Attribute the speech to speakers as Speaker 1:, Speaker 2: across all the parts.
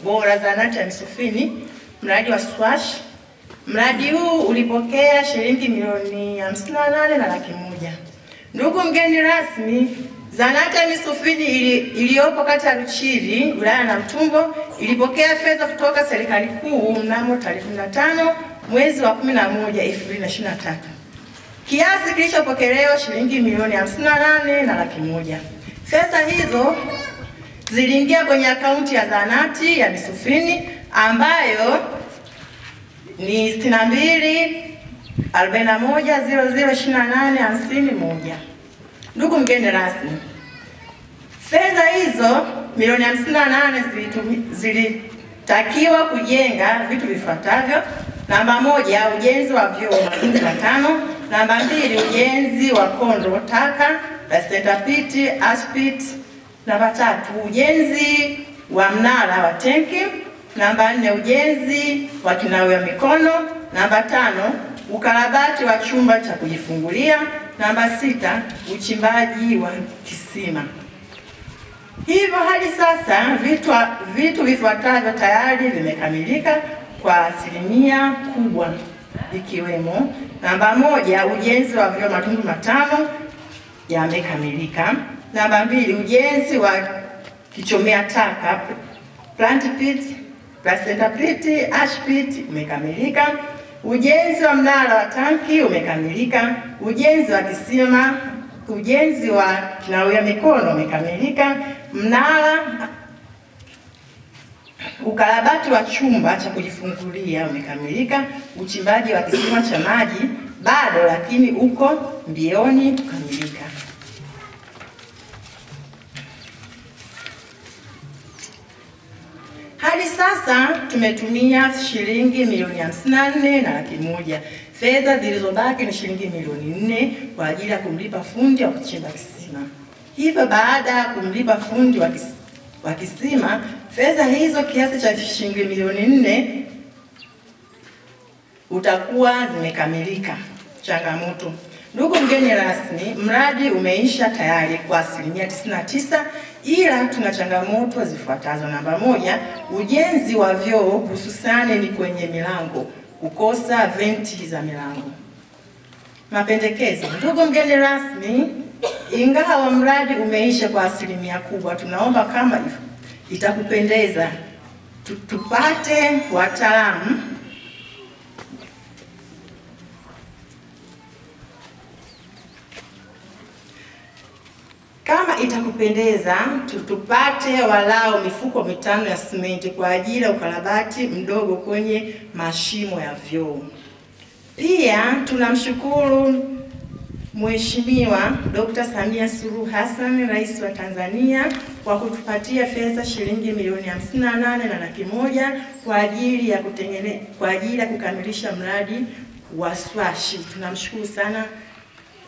Speaker 1: bora zahanati ya Misufini, mradi wa Swash. Mradi huu ulipokea shilingi milioni 58,100,000. Ndugu mgeni rasmi, zahanati ya Misufini iliyopo kata ya Ruchiri, wilaya ya Namtumbo, ilipokea fedha kutoka serikali kuu mnamo tarehe 15 mwezi wa 11 2023. Kiasi kilichopokelewa shilingi milioni 58,100,000. Fedha hizo ziliingia kwenye akaunti ya zahanati ya Misufini ambayo ni 6241002850,1. Ndugu mgeni rasmi, fedha hizo milioni 58 zilitakiwa kujenga vitu vifuatavyo. Namba 1, ujenzi wa vyoo matundu 5. Namba 2, ujenzi wa kondo taka la center pit, ash pit. Namba 3, ujenzi wa mnara wa tenki. Namba 4, ujenzi wa kinawia mikono. Namba 5, ukarabati wa chumba cha kujifungulia. Namba 6, uchimbaji wa kisima. Hivyo hadi sasa vitu vifuatavyo tayari vimekamilika kwa asilimia kubwa, ikiwemo namba 1, ujenzi wa vyoo matundu 5 yamekamilika. Namba 2, ujenzi wa kichomea taka plant pit, placenta pit, ash pit umekamilika. Ujenzi wa mnara wa tanki umekamilika. Ujenzi wa kisima, ujenzi wa kinawia mikono umekamilika. Mnara, ukarabati wa chumba cha kujifungulia umekamilika. Uchimbaji wa kisima cha maji bado, lakini uko mbioni kukamilika. Hadi sasa tumetumia shilingi milioni 54,100,000. Fedha zilizobaki ni shilingi milioni 4 kwa ajili ya kumlipa fundi wa kuchimba kisima. Hivyo baada ya kumlipa fundi wa kisima, fedha hizo kiasi cha shilingi milioni 4 utakuwa zimekamilika. Changamoto. Ndugu mgeni rasmi, mradi umeisha tayari kwa asilimia 99, ila tuna changamoto zifuatazo. Namba 1, ujenzi wa vyoo hususani ni kwenye milango, kukosa venti za milango. Mapendekezo. Ndugu mgeni rasmi, ingawa mradi umeisha kwa asilimia kubwa, tunaomba kama itakupendeza tupate wataalamu tupate walau mifuko 5 ya simenti kwa ajili ya ukarabati mdogo kwenye mashimo ya vyoo. Pia tunamshukuru Mheshimiwa Dr. Samia Suluhu Hassan, Rais wa Tanzania, kwa kutupatia fedha shilingi milioni 58,100,000 kwa ajili ya kukamilisha mradi wa Swash. Tunamshukuru sana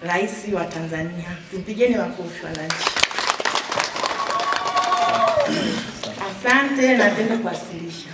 Speaker 1: Rais wa Tanzania. Tumpigeni makofi wananchi. Asante, napenda kuwasilisha.